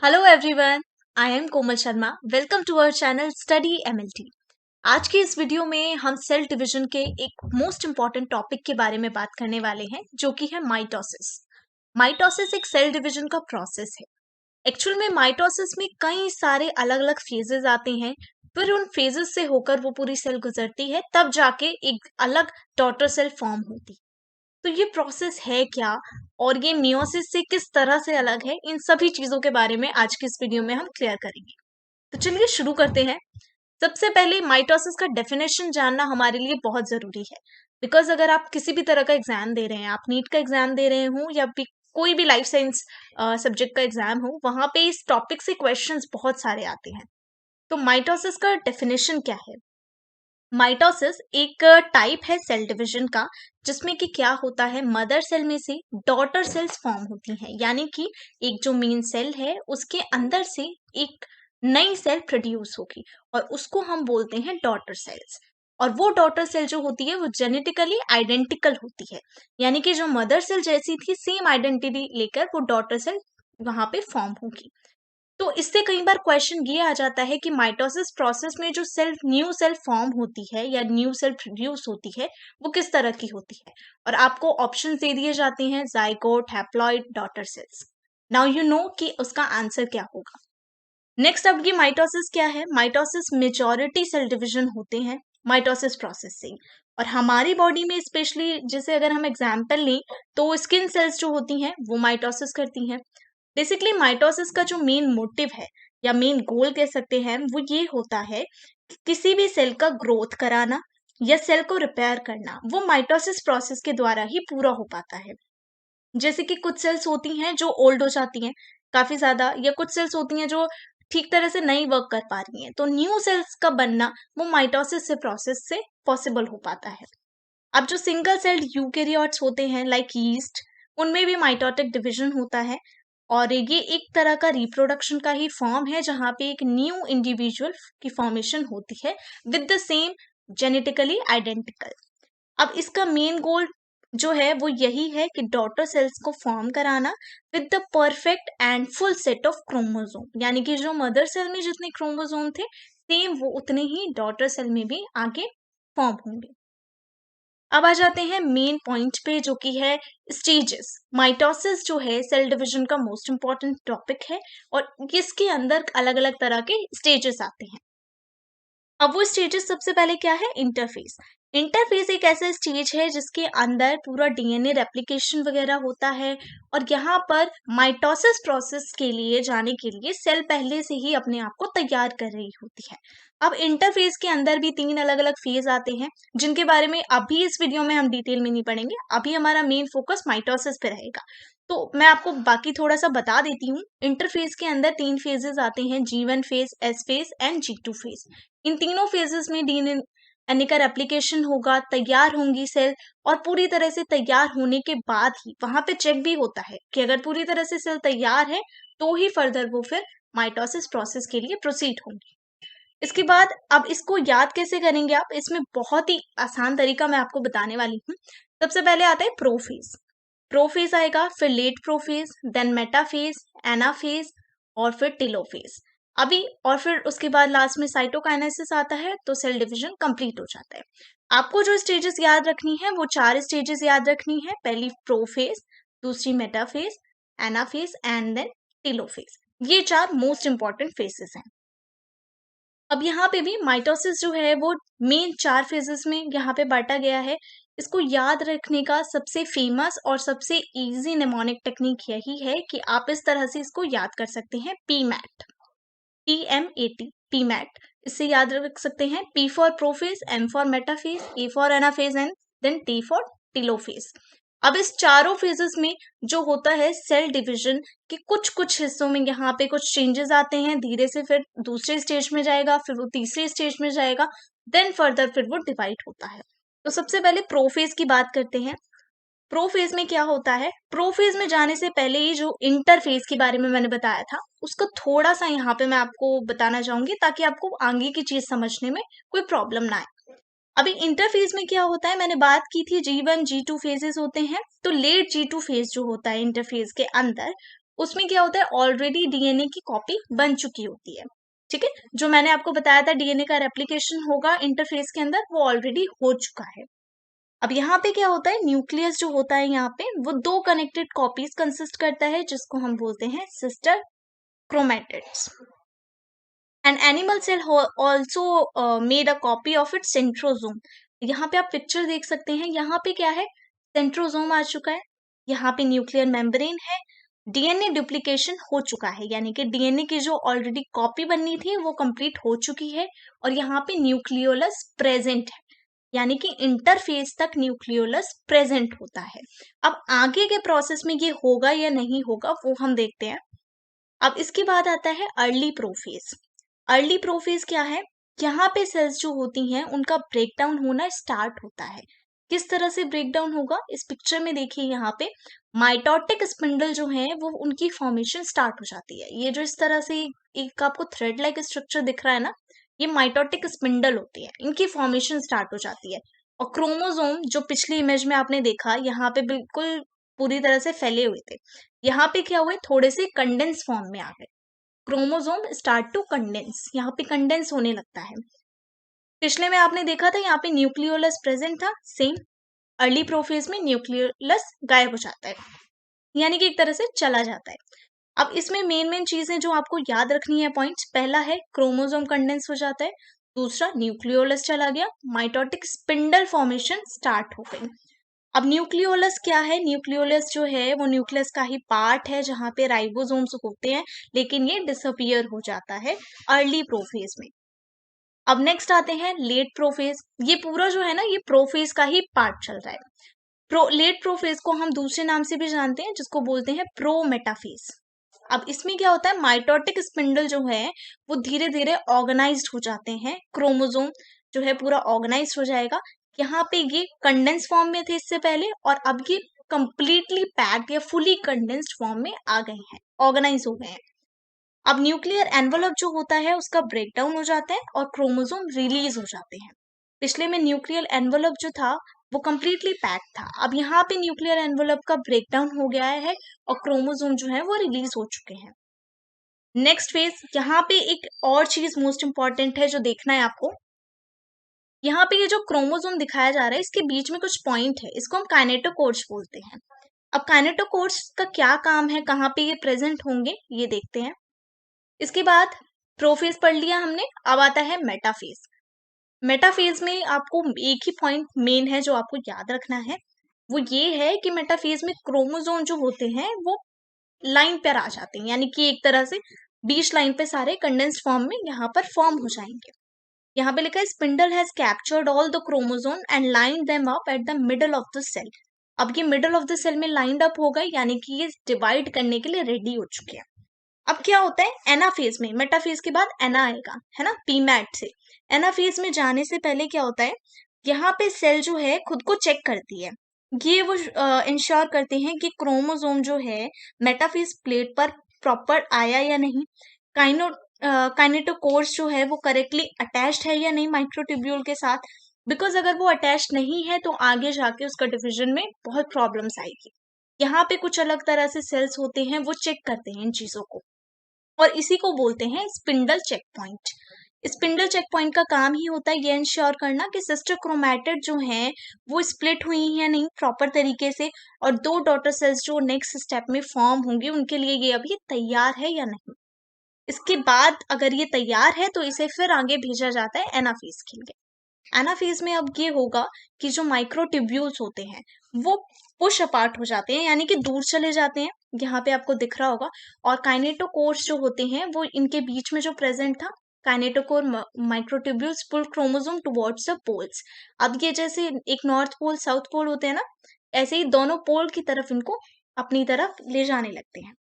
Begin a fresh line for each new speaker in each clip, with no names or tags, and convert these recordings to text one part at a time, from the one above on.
Hello everyone, I am Komal Sharma. Welcome to our channel study MLT. आज की इस video में हम सेल डिवीजन के एक मोस्ट इम्पॉर्टेंट टॉपिक के बारे में बात करने वाले हैं, जो कि है माइटोसिस। माइटोसिस एक सेल डिवीजन का प्रोसेस है। एक्चुअल में माइटोसिस में कई सारे अलग अलग फेजेस आते हैं, फिर उन फेजेस से होकर वो पूरी सेल गुजरती है, तब जाके एक अलग डॉटर सेल फॉर्म होती है। तो ये प्रोसेस है क्या और ये मियोसिस से किस तरह से अलग है, इन सभी चीजों के बारे में आज की इस वीडियो में हम क्लियर करेंगे। तो चलिए शुरू करते हैं। सबसे पहले माइटोसिस का डेफिनेशन जानना हमारे लिए बहुत जरूरी है, बिकॉज अगर आप किसी भी तरह का एग्जाम दे रहे हैं, आप नीट का एग्जाम दे रहे हो या भी कोई भी लाइफ साइंस सब्जेक्ट का एग्जाम हो, वहां पे इस टॉपिक से क्वेश्चंस बहुत सारे आते हैं। तो माइटोसिस का डेफिनेशन क्या है? माइटोसिस एक टाइप है सेल डिवीजन का, जिसमें कि क्या होता है, मदर सेल में से डॉटर सेल्स फॉर्म होती हैं, यानी कि एक जो मेन सेल है उसके अंदर से एक नई सेल प्रोड्यूस होगी और उसको हम बोलते हैं डॉटर सेल्स। और वो डॉटर सेल जो होती है वो जेनेटिकली आइडेंटिकल होती है, यानी कि जो मदर सेल जैसी थी सेम आइडेंटिटी लेकर वो डॉटर सेल वहां पे फॉर्म होगी। तो इससे कई बार क्वेश्चन ये आ जाता है कि माइटोसिस प्रोसेस में जो सेल न्यू सेल फॉर्म होती है या न्यू सेल प्रोड्यूस होती है, वो किस तरह की होती है, और आपको ऑप्शन दे दिए जाते हैं zygote, haploid, daughter cells. Now you know कि उसका आंसर क्या होगा। नेक्स्ट, अब ये माइटोसिस क्या है? माइटोसिस मेजॉरिटी सेल डिवीजन होते हैं माइटोसिस प्रोसेस से। और हमारी बॉडी में स्पेशली, जैसे अगर हम एग्जाम्पल लें, तो स्किन सेल्स जो होती हैं वो माइटोसिस करती हैं। बेसिकली माइटोसिस का जो मेन मोटिव है या मेन गोल कह सकते हैं, वो ये होता है कि किसी भी सेल का ग्रोथ कराना या सेल को रिपेयर करना, वो माइटोसिस प्रोसेस के द्वारा ही पूरा हो पाता है। जैसे कि कुछ सेल्स होती हैं जो ओल्ड हो जाती हैं काफी ज्यादा, या कुछ सेल्स होती हैं जो ठीक तरह से नहीं वर्क कर पा रही हैं, तो न्यू सेल्स का बनना वो माइटोसिस से प्रोसेस से पॉसिबल हो पाता है। अब जो सिंगल सेल्ड यूकेरियोट्स होते हैं लाइक यीस्ट, उनमें भी माइटोटिक डिवीजन होता है। और ये एक तरह का रिप्रोडक्शन का ही फॉर्म है, जहाँ पे एक न्यू इंडिविजुअल की फॉर्मेशन होती है with the same genetically identical. अब इसका मेन गोल जो है वो यही है कि डॉटर सेल्स को फॉर्म कराना with the perfect and full set of chromosome, यानी कि जो मदर सेल में जितने क्रोमोसोम थे, सेम वो उतने ही डॉटर सेल में भी आगे फॉर्म होंगे। अब आ जाते हैं मेन पॉइंट पे, जो कि है स्टेजेस। माइटोसिस जो है सेल डिवीजन का मोस्ट इंपॉर्टेंट टॉपिक है, और इसके अंदर अलग अलग तरह के स्टेजेस आते हैं। अब वो स्टेजेस, सबसे पहले क्या है? इंटरफेस। इंटरफेस एक ऐसा स्टेज है जिसके अंदर पूरा डीएनए रेप्लिकेशन वगैरह होता है, और यहाँ पर माइटोसिस प्रोसेस के लिए जाने के लिए सेल पहले से ही अपने आप को तैयार कर रही होती है। अब इंटरफेस के अंदर भी तीन अलग अलग फेज आते हैं, जिनके बारे में अभी इस वीडियो में हम डिटेल में नहीं पढ़ेंगे। अभी हमारा मेन फोकस माइटोसिस पे रहेगा। तो मैं आपको बाकी थोड़ा सा बता देती हूँ। इंटरफेस के अंदर तीन फेजेस आते हैं, G1 phase, S phase and G2 phase. इन तीनों फेजेस में डीएनए का रेप्लिकेशन होगा, तैयार होंगी सेल, और पूरी तरह से तैयार होने के बाद ही वहां पे चेक भी होता है कि अगर पूरी तरह से सेल तैयार है तो ही फर्दर वो फिर माइटोसिस प्रोसेस के लिए प्रोसीड होंगी। इसके बाद अब इसको याद कैसे करेंगे आप? इसमें बहुत ही आसान तरीका मैं आपको बताने वाली हूँ। सबसे पहले आता है प्रोफेज। प्रोफेज आएगा, फिर late prophase, then metaphase, anaphase, और फिर टेलोफेज। अभी और फिर उसके बाद लास्ट में साइटोकाइनेसिस आता है, तो सेल डिवीजन कंप्लीट हो जाता है। आपको जो स्टेजेस याद रखनी है वो चार स्टेजेस याद रखनी है। पहली प्रोफेज, दूसरी metaphase, anaphase and then telophase. ये चार मोस्ट इंपॉर्टेंट फेजेस हैं। अब यहाँ पे भी माइटोसिस जो है वो मेन चार फेजेस में यहाँ पे बांटा गया है। इसको याद रखने का सबसे फेमस और सबसे इजी निमोनिक टेक्निक यही है कि आप इस तरह से इसको याद कर सकते हैं, पीमैट, PMAT, पीमैट। इससे याद रख सकते हैं P for prophase, M for metaphase, A for anaphase and then T for telophase. अब इस चारों फेजेस में जो होता है सेल डिवीजन के कुछ कुछ हिस्सों में यहाँ पे कुछ चेंजेस आते हैं, धीरे से फिर दूसरे स्टेज में जाएगा, फिर वो तीसरे स्टेज में जाएगा, देन फर्दर फिर वो डिवाइड होता है। तो सबसे पहले प्रोफेज की बात करते हैं। प्रोफेज में क्या होता है? प्रोफेज में जाने से पहले ही जो इंटरफेज के बारे में मैंने बताया था, उसको थोड़ा सा यहाँ पे मैं आपको बताना चाहूंगी, ताकि आपको आगे की चीज समझने में कोई प्रॉब्लम ना आए। अभी इंटरफेज में क्या होता है, मैंने बात की थी G1 G2 फेजेस होते हैं। तो लेट G2 फेज जो होता है इंटरफेज के अंदर, उसमें क्या होता है, ऑलरेडी डीएनए की कॉपी बन चुकी होती है। ठीक है, जो मैंने आपको बताया था डीएनए का रेप्लिकेशन होगा इंटरफेस के अंदर, वो ऑलरेडी हो चुका है। अब यहाँ पे क्या होता है, न्यूक्लियस जो होता है यहाँ पे वो दो कनेक्टेड कॉपीज कंसिस्ट करता है, जिसको हम बोलते हैं sister chromatids. An animal cell also made a copy of its centrosome. यहाँ पे आप पिक्चर देख सकते हैं, यहाँ पे क्या है, सेंट्रोजोम आ चुका है, यहाँ पे न्यूक्लियर मेम्ब्रेन है, डीएनए डुप्लीकेशन हो चुका है, यानी कि डीएनए की जो ऑलरेडी कॉपी बननी थी वो कंप्लीट हो चुकी है, और यहाँ पे न्यूक्लियोलस प्रेजेंट है, यानी कि इंटरफेस तक न्यूक्लियोलस प्रेजेंट होता है। अब आगे के प्रोसेस में ये होगा या नहीं होगा वो हम देखते हैं। अब इसके बाद आता है अर्ली प्रोफेज। अर्ली प्रोफेज क्या है, यहाँ पे सेल्स जो होती हैं उनका ब्रेकडाउन होना स्टार्ट होता है। किस तरह से ब्रेकडाउन होगा, इस पिक्चर में देखिए, यहाँ पे माइटोटिक स्पिंडल जो है वो उनकी फॉर्मेशन स्टार्ट हो जाती है। ये जो इस तरह से एक आपको थ्रेड लाइक स्ट्रक्चर दिख रहा है ना, ये माइटोटिक स्पिंडल होती है, इनकी फॉर्मेशन स्टार्ट हो जाती है। और क्रोमोसोम जो पिछली इमेज में आपने देखा, यहाँ पे बिल्कुल पूरी तरह से फैले हुए थे, यहाँ पे क्या हुए, थोड़े से कंडेंस फॉर्म में आ गए। क्रोमोसोम स्टार्ट टू कंडेंस, यहाँ पे कंडेंस होने लगता है। पिछले में आपने देखा था यहाँ पे न्यूक्लियोलस प्रेजेंट था, सेम अर्ली प्रोफेज में न्यूक्लियोलस गायब हो जाता है, यानी कि एक तरह से चला जाता है। अब इसमें मेन मेन चीजें जो आपको याद रखनी है पॉइंट्स, पहला है क्रोमोसोम कंडेंस हो जाता है, दूसरा न्यूक्लियोलस चला गया, माइटोटिक स्पिंडल फॉर्मेशन स्टार्ट हो गई। अब न्यूक्लियोलस क्या है, न्यूक्लियोलस जो है वो न्यूक्लियस का ही पार्ट है जहां पे राइबोसोम्स होते हैं, लेकिन ये डिसअपियर हो जाता है अर्ली प्रोफेज में। अब नेक्स्ट आते हैं लेट प्रोफेज। ये पूरा जो है ना, ये प्रोफेज का ही पार्ट चल रहा है। लेट प्रोफेज को हम दूसरे नाम से भी जानते हैं, जिसको बोलते हैं प्रोमेटाफेज। अब इसमें क्या होता है, माइटोटिक स्पिंडल जो है वो धीरे धीरे ऑर्गेनाइज्ड हो जाते हैं, क्रोमोसोम जो है पूरा ऑर्गेनाइज्ड हो जाएगा। यहाँ पे ये कंडेंस फॉर्म में थे इससे पहले, और अब ये कंप्लीटली पैक्ड या फुली कंडेंस्ड फॉर्म में आ गए हैं, ऑर्गेनाइज हो गए हैं। अब न्यूक्लियर एनवलप जो होता है उसका ब्रेकडाउन हो जाता है और क्रोमोसोम रिलीज हो जाते हैं। पिछले में न्यूक्लियर एनवलप जो था वो कंप्लीटली पैक था, अब यहाँ पे न्यूक्लियर एनवलप का ब्रेकडाउन हो गया है और क्रोमोसोम जो है वो रिलीज हो चुके हैं। नेक्स्ट फेज, यहाँ पे एक और चीज मोस्ट इंपॉर्टेंट है जो देखना है आपको। यहाँ पे ये जो क्रोमोसोम दिखाया जा रहा है इसके बीच में कुछ पॉइंट है, इसको हम काइनेटोकोर्स बोलते हैं। अब काइनेटोकोर्स का क्या काम है, कहाँ पे ये प्रेजेंट होंगे, ये देखते हैं। इसके बाद प्रोफेज पढ़ लिया हमने, अब आता है मेटाफेज। मेटाफेज में आपको एक ही पॉइंट मेन है जो आपको याद रखना है, वो ये है कि मेटाफेज में क्रोमोसोम जो होते हैं वो लाइन पर आ जाते हैं, यानी कि एक तरह से बीच लाइन पे सारे कंडेंस्ड फॉर्म में यहाँ पर फॉर्म हो जाएंगे। यहाँ पे लिखा है spindle has captured all the chromosome and line them up at the middle of the cell. अब ये मिडल ऑफ द सेल में लाइंड अप हो गए, यानी कि ये डिवाइड करने के लिए रेडी हो चुके हैं। अब क्या होता है, एनाफेज में, मेटाफेज के बाद एना आएगा, है ना, पीमैट से। एनाफेज में जाने से पहले क्या होता है, यहाँ पे सेल जो है खुद को चेक करती है, ये वो इंश्योर करते हैं कि क्रोमोसोम जो है मेटाफेज प्लेट पर प्रॉपर आया या नहीं, काइनेटोकोर्स जो है वो करेक्टली अटैच्ड है या नहीं माइक्रोट्यूब्यूल के साथ। बिकॉज अगर वो अटैच्ड नहीं है तो आगे जाके उसका डिविजन में बहुत प्रॉब्लम्स आएगी। यहाँ पे कुछ अलग तरह से सेल्स होते हैं वो चेक करते हैं इन चीजों को, और इसी को बोलते हैं spindle check point. Spindle check point का काम ही होता है ये इंश्योर करना कि सिस्टर क्रोमैटिड जो हैं वो स्प्लिट हुई हैं या नहीं प्रॉपर तरीके से, और दो डॉटर सेल्स जो नेक्स्ट स्टेप में फॉर्म होंगी उनके लिए ये अभी तैयार है या नहीं। इसके बाद अगर ये तैयार है तो इसे फिर आगे भेजा जाता है एनाफेज के लिए। एनाफेज में अब ये होगा कि जो माइक्रोट्यूब्यूल्स होते हैं वो पुश अपार्ट हो जाते हैं, यानी कि दूर चले जाते हैं, यहाँ पे आपको दिख रहा होगा। और काइनेटोकोर्स जो होते हैं वो इनके बीच में जो प्रेजेंट था, kinetochore microtubules pull chromosome towards the poles. अब ये जैसे एक नॉर्थ पोल साउथ पोल होते हैं ना, ऐसे ही दोनों पोल की तरफ इनको अपनी तरफ ले जाने लगते हैं।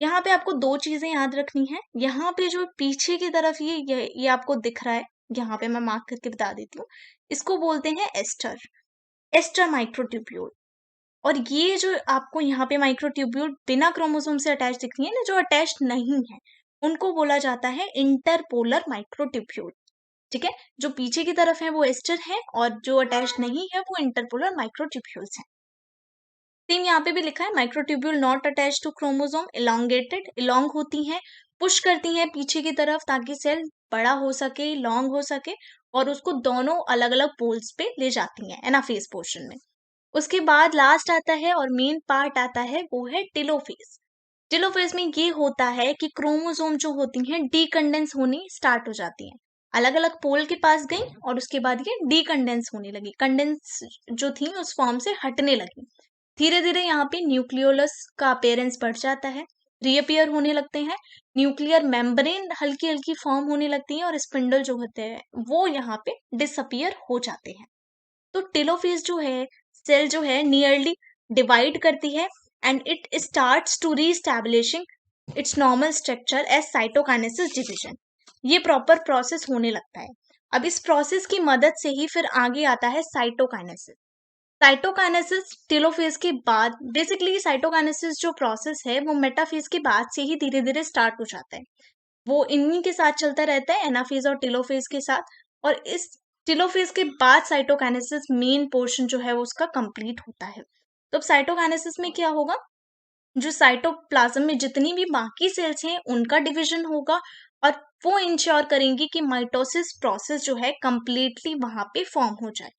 यहाँ पे आपको दो चीजें याद रखनी है, यहाँ पे जो पीछे की तरफ ये आपको दिख रहा है, यहाँ पे मैं मार्क करके बता देती हूँ, इसको बोलते हैं एस्टर, एस्टर माइक्रोट्यूब्यूल। और ये जो आपको यहाँ पे माइक्रोट्यूब्यूल बिना क्रोमोसोम से अटैच दिख रही है ना, जो अटैच नहीं है, उनको बोला जाता है इंटरपोलर माइक्रोट्यूब्यूल। ठीक है, जो पीछे की तरफ है वो एस्टर है और जो अटैच नहीं है वो इंटरपोलर माइक्रोट्यूब्यूल्स हैं। सेम यहाँ पे भी लिखा है microtubule not attach to chromosome, elongated, elong होती हैं, पुश करती हैं पीछे की तरफ ताकि सेल बड़ा हो सके, लॉन्ग हो सके, और उसको दोनों अलग अलग पोल्स पे ले जाती हैं एनाफेज पोर्शन में। उसके बाद लास्ट आता है और मेन पार्ट आता है, वो है टेलोफेज। टेलोफेज में ये होता है कि क्रोमोसोम जो होती हैं डीकंडेंस होनी स्टार्ट हो जाती हैं, अलग अलग पोल के पास गई और उसके बाद ये डीकंडेंस होने लगी, कंडेंस जो थी उस फॉर्म से हटने लगी। धीरे धीरे यहाँ पे न्यूक्लियोलस का अपेयरेंस बढ़ जाता है, रीअपियर होने लगते हैं, न्यूक्लियर मेम्ब्रेन हल्की हल्की फॉर्म होने लगती है और स्पिंडल जो होते हैं वो यहाँ पे डिसअपियर हो जाते हैं। तो टेलोफेज जो है, सेल जो है नियरली डिवाइड करती है and it starts to reestablishing its normal structure as cytokinesis division. ये प्रॉपर प्रोसेस होने लगता है। अब इस प्रोसेस की मदद से ही फिर आगे आता है साइटोकाइनेसिस। साइटोकाइनेसिस टेलोफेज के बाद, बेसिकली साइटोकाइनेसिस जो प्रोसेस है वो मेटाफेज के बाद से ही धीरे धीरे स्टार्ट हो जाता है। वो इन्हीं के साथ चलता रहता है, एनाफेज और टेलोफेज के साथ। और इस टेलोफेज के बाद साइटोकाइनेसिस मेन पोर्शन जो है वो उसका कंप्लीट होता है। तो अब साइटोकाइनेसिस में क्या होगा, जो साइटोप्लाज्म में जितनी भी बाकी सेल्स हैं उनका डिवीजन होगा और वो इंश्योर करेंगी कि माइटोसिस प्रोसेस जो है कंप्लीटली वहां पे फॉर्म हो जाए।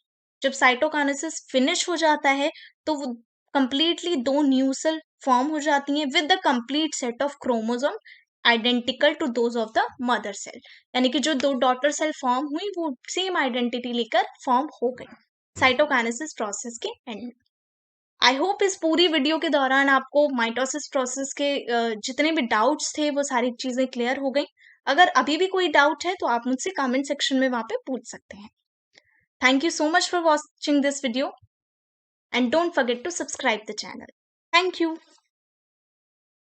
जब साइटोकाइनेसिस फिनिश हो जाता है तो वो कंप्लीटली दो न्यू सेल फॉर्म हो जाती हैं with the complete set of chromosome identical to those of the mother cell. यानी कि जो दो डॉटर सेल फॉर्म हुई वो सेम आइडेंटिटी लेकर फॉर्म हो गई साइटोकाइनेसिस प्रोसेस के एंड। आई होप इस पूरी वीडियो के दौरान आपको माइटोसिस प्रोसेस के जितने भी डाउट्स थे वो सारी चीजें क्लियर हो गई। अगर अभी भी कोई डाउट है तो आप मुझसे कमेंट सेक्शन में वहां पे पूछ सकते हैं। Thank you so much for watching this video and don't forget to subscribe the channel. Thank you.